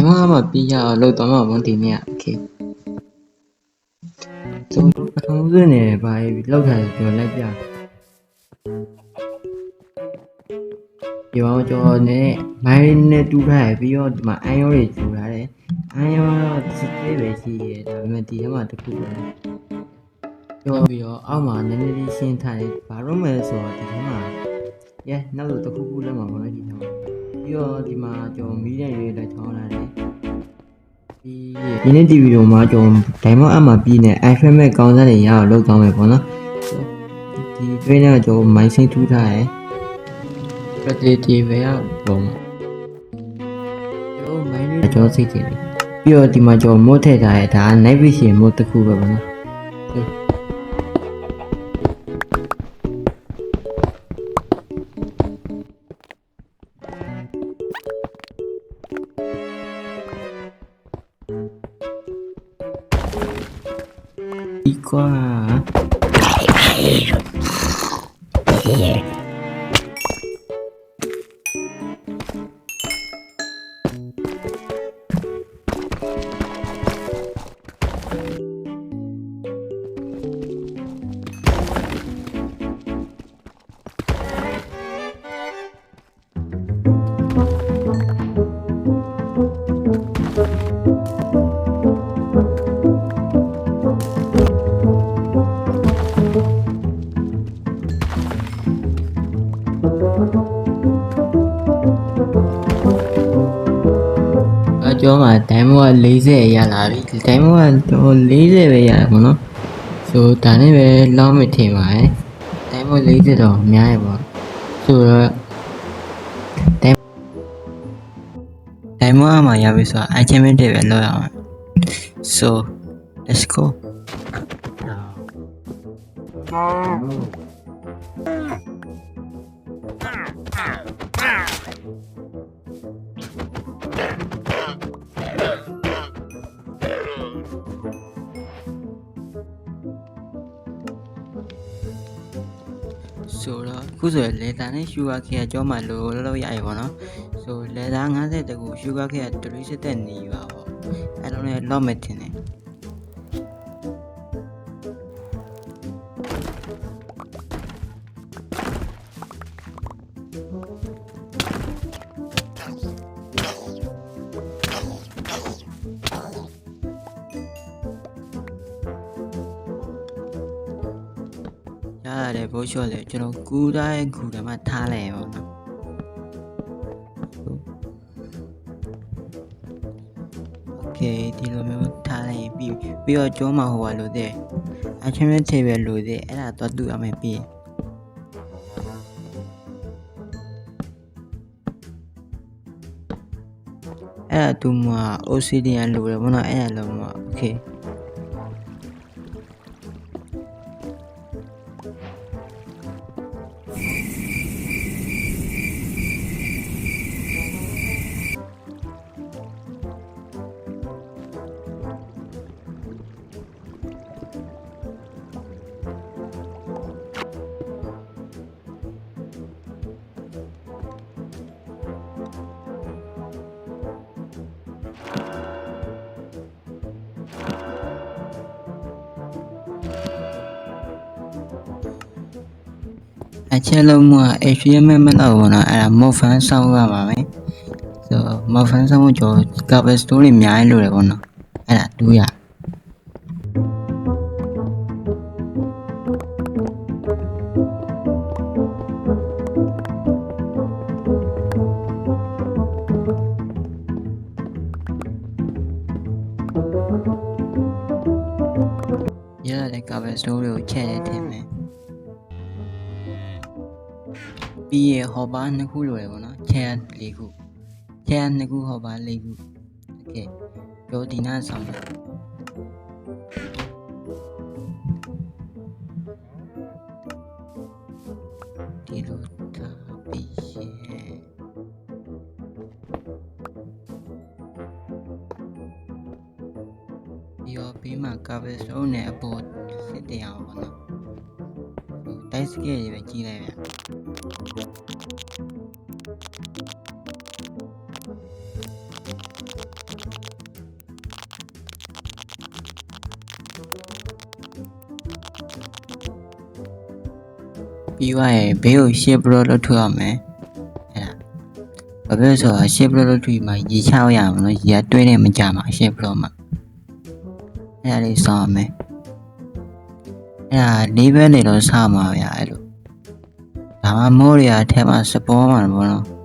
မို့မှပြီးရအောင်လုပ်တော့မှဝန်ဒီနေ့โอเคဆိုပထမဆုံးနေဘာလောက်ထားပြောလိုက်ပြဒီအောင်ကျော်နဲ့မိုင်းနဲ့တူးထားပြီးတော့ဒီမှာအန်ရောတွေကျူထားတယ်အန်ရောတော့စစ်သေးပဲရှိရဲဒါပေမဲ့ဒီထဲမှာတစ်ခုပဲပြောပြီးတော့အောက်မှာနည်းနည်းလေးရှင်းထားတယ်ဘာလို့မဲဆိုတော့ဒီထဲမှာနောက်လို့တစ်ခုခုလည်းမှာမဟုတ်ဒီထဲမှာပြီးတော့ဒီမှာကျော်မီးတဲ့ရွေးလည်းချောင်းလာတယ်ဒီနေ့ဒီဗီဒီယိုမှာကျော်ဒိုင်မော့အမှပြီးနေ iPhone မဲ့ကောင်းစားတွေရအောင်လုပ်သွားမယ်ပေါ့နော်ဒီတွင်းနဲ့ကျော်မိုင်းစိမ့်ထူးထားတယ်ဒီပဲရပုံကျော်မိုင်းလေးကျော်စိတ်ကြည့်ပြီးတော့ဒီမှာကျော်မို့ထည့်ထားရဲဒါ night vision မို့တစ်ခုပဲပေါ့နော်ဒီကွာကျော်မှာဒိုင်မို့က40ရလာပြီဒိုင်မို့ကတော့40ပဲရတယ်ပေါ့နော်ဆိုဒါနဲ့ပဲလောက်မထင်ပါနဲ့ဒိုင်မို့40တော့အများကြီးပေါ့ဆိုတော့ဒိုင်မို့အမှရပြီဆိုတော့ achievement တွေပဲလောက်ရအောင် so let's goဆိုတော့အခုဆိုရင်လေတာနဲ့ရှူဂါခေကျောင်းမှာလို့လောက်ရရပါတော့ဆိုလေတာ50တကူရှူဂါခေ30တက်နေပါပေါ့အဲ့လိုနဲ့လောက်မတင်နဲ့ရတယ်ဘိုးလျှော့လေကျွန်တော်ကူတိုင်းကူတယ်မှထားလိုက်ပါတော့โอเคဒီလိုမျိုးထားလိုက်ပြီးတော့ကျောင်းမှာဟိုပါလို့တဲ့အချင်းချင်းချိန်ပဲလို့တဲ့အဲ့ဒါတော့တူရမယ်ပြီးအဲ့ဒါတူမှာ obsidian လို့တယ်ဘောနော်အဲ့ဒါလုံးမှာโอเคအချက်လုံးက HTML မလောက်ဘူးနော်အဲ့ဒါ mod fan ဆောက်ရပါမယ်ဆို mod fan ဆောက်ဖို့ကျော် cover story အများကြီးလိုတယ်ပေါ့နော်အဲ့ဒါတူးရရတဲ့ cover story ကိုချက်ရထင်မယ်ပြီးရဟောပါ2ခုလိုရပေါ့နော်ချဲ4ခုချဲ2ခုဟောပါ4ခုโอเคပြောဒီနာဆောင်ဒီလိုထားပြီးရောပြီးမှကာဗက်စုံနဲ့အပေါ်စစ်တင်အောင်ပေါ့နော်တိုက်စကဲတွေပဲကြီးလိုက်ဗျ ပြီးသွားရင်ဘေးကိုရှေ့ဘလော့လို့ထွက်ရမယ်အဲ့ဒါဘာဖြစ်လို့ဆိုတော့ရှေ့ဘလော့လို့ထွက်မှာရေချောက်ရမှာနော်ရေကတွင်းနေမကြမှာရှေ့ဘလော့မှာအဲ့ဒါလေးစောင်းရမယ်အဲ့ဒါလေးပဲနေတော့စမှာဗျာအဲ့လိုဒါမှမိုးတွေကထဲမှာစပေါ်မှာပေါ့နော်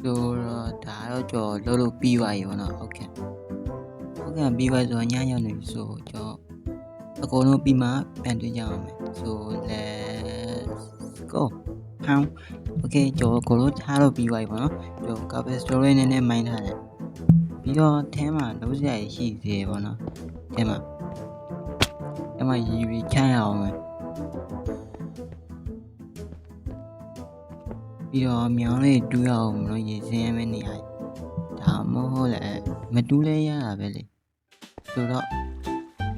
ဆိုတော့ဒါတော့ကျော်လှုပ်လို့ပြီးသွားပြီပေါ့နော်ဟုတ်ကဲ့ပြီးသွားဆိုတော့ညရောက်နေပြီဆိုတော့အကုန်လုံးပြီးမှပြန်တွေ့ကြအောင်မယ်ဆို let's go ဟောင်းโอเคကျော်ကိုလို့ထားလို့ပြီးသွားပြီပေါ့နော်ကျော် cover story နည်းနည်းမိုင်းထားတယ်ပြီးတော့အဲမှာလုံးစရာရှိသေးတယ်ပေါ့နော်အဲမှာရည်ရွယ်ချရအောင်မယ်ပြီးတော့မြောင်းလေးတူးရအောင်မလို့ရေစင်းရမယ့်နေရာဒါမဟုတ်လေမတူးလဲရတာပဲလေဆိုတော့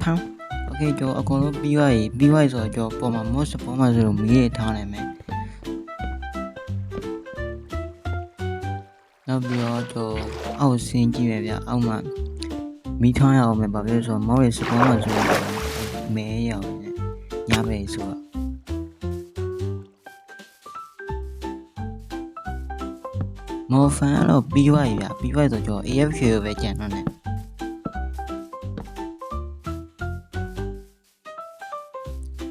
ဖမ်းโอเคကျော်အကုန်လုံးပြီးသွားပြီဆိုတော့ကျော်ပေါ်မှာမော့စပေါ်မှာဆိုတော့မီးရထားနိုင်မယ်နောက်ပြီးတော့ကျော်အောက်ဆင်းကြည့်ရဗျအောက်မှာမီးထောင်းရအောင်မယ်ဘာဖြစ်လို့ဆိုတော့မော့ရစပေါ်မှာဆိုတော့မဲရအောင်ညပဲဆိုတော့မော်ဖန်တော့ပြီးသွားပြီဗျပြီးသွားဆိုတော့ AFK ကိုပဲကြံတော့နေ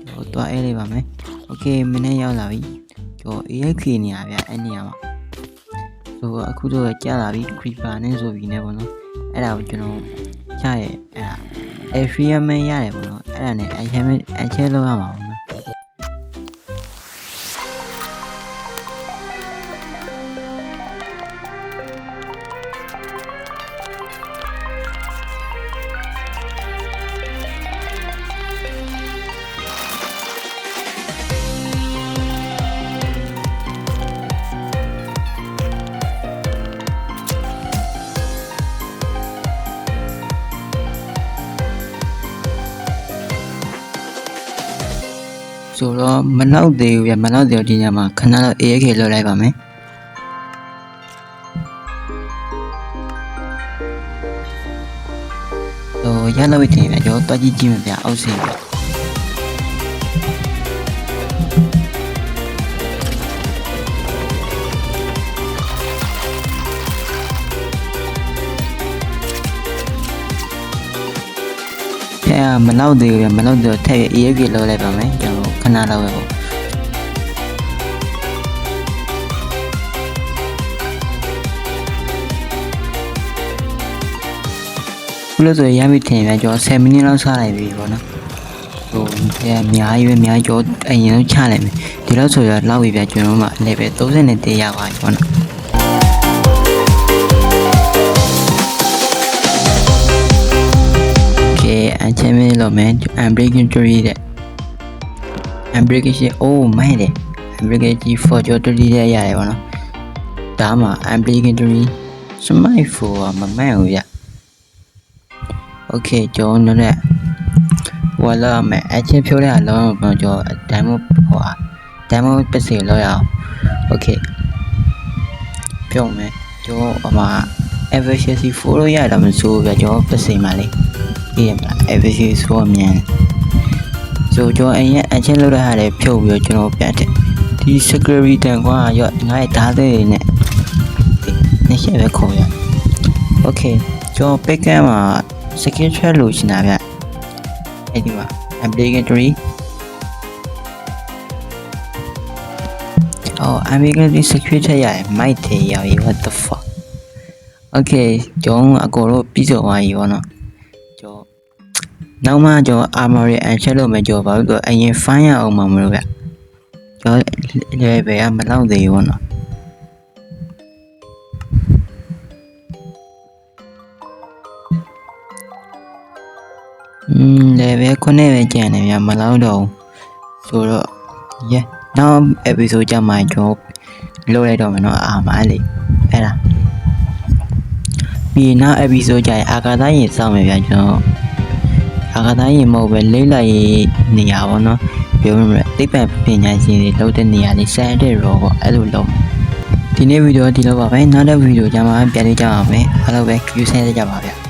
တော့တွားအေးလေးပါမယ်โอเคမင်းနဲ့ရောက်လာပြီကျော် AFK နေရဗျအဲ့နေရာမှာဆိုတော့အခုတော့ကြာလာပြီ creeper နဲ့ဆိုပြီးနေပေါ့နော်အဲ့ဒါကိုကျွန်တော်ချရဲအဲ့ဒါ area man ရတယ်ပေါ့နော်အဲ့ဒါနဲ့အချဲလောက်ရမှာပေါ့နော်ဆိုတော့မနောက်သေးဘူးဗျမနောက်သေးတော့ဒီညမှာခဏတော့ AFK လောက်လိုက်ပါမယ်ရလောက်ပြီဗျကျွန်တော်တွားကြည့်ကြည့်မယ်ဗျအောက်ဆင်းဗျမလောက်သေးဘူးဗျမလောက်သေးတော့ထည့်ရ AFK လောက်လိုက်ပါမယ်ကျွန်တော်ခဏလောက်ပဲပေါ့ခုလို့ဆိုရပြီထင်ဗျကျွန်တော်10မိနစ်လောက်စားလိုက်ပြီပေါ့နော်ဟိုအများကြီးပဲအများကြီးကျွန်တော်အရင်ဆုံးချလိုက်မယ်ဒီလောက်ဆိုရလောက်ပြီဗျကျွန်တော်မှ level 31ရပါပြီပေါ့နော်အချမ်းမင်းလို့မယ် unbreaking tree တဲ့ unbreaking oh မိုင်းတယ် unbreaking for ကျော်3တဲ့ရတယ်ပေါ့နော်ဒါမှ unbreaking tree စမိုက်ဖို့မမှန်ဘူးဗျ okay ကျော်နဲ့ဟိုလာမယ်အချင်းဖြိုးတဲ့အလုံးကိုကျော် diamond ပစ္စည်းလောက်ရအောင် okay ပြုံးမယ်ကျော်အမ efficiency 4လို့ရတာမစိုးဘူးဗျကျော်ပစ္စည်းမှလေးပြရမလား efficiency ဆိုအမြန်ဆိုကျွန်တော်အရင်အချင်းလောက်ရတဲ့ဖြုတ်ပြီးတော့ကျွန်တော်ပြန်တယ်ဒီ security တန်ကွာရော့ငါ့ရဲ့ဓာတ်တွေနဲ့နေရှယ်ပဲခေါ်ရ okay ကျွန်တော် pick up မှာ secure thread လို့ရှင်းတာဗျအဲ့ဒီမှာ obligatory obligatory secure thread ရတယ် might တွေရပြီ what the fuck okay ကျွန်တော်အကုန်လုံးပြီးဆုံးသွားပြီပေါ့နော်နောက်မှကျွန်တော် armory and check လုပ်မယ်ကျွန်တော်ဘာလို့လဲအရင် find ရအောင်မှာမလို့ဗျ ကျွန်တော် level ကမလောက်သေးဘူးနော်level 9ပဲကျန်တယ်ဗျာမလောက်တော့ဆိုတော့နောက် episode ကြမှာကျွန်တော်လုပ်လိုက်တော့မယ်နော်အာမလေအဲ့ဒါပြီးနောက် episode ကြရင်အာကာသယာဉ်စောင့်မယ်ဗျာကျွန်တော်အာကာသယာဉ်မဟုတ်ပဲလိမ့်လိုက်နေရပါတော့ပြောမလဲသိပ္ပံပညာရှင်တွေလုပ်တဲ့နေရာလေးစမ်းတဲ့ရောပေါ့အဲ့လိုလုပ်ဒီနေ့ဗီဒီယိုဒီလောက်ပါပဲနောက်တဲ့ဗီဒီယိုကြမှာပြန်လေးကြအောင်မယ်အဲ့လိုပဲ view ဆင်းကြပါဗျာ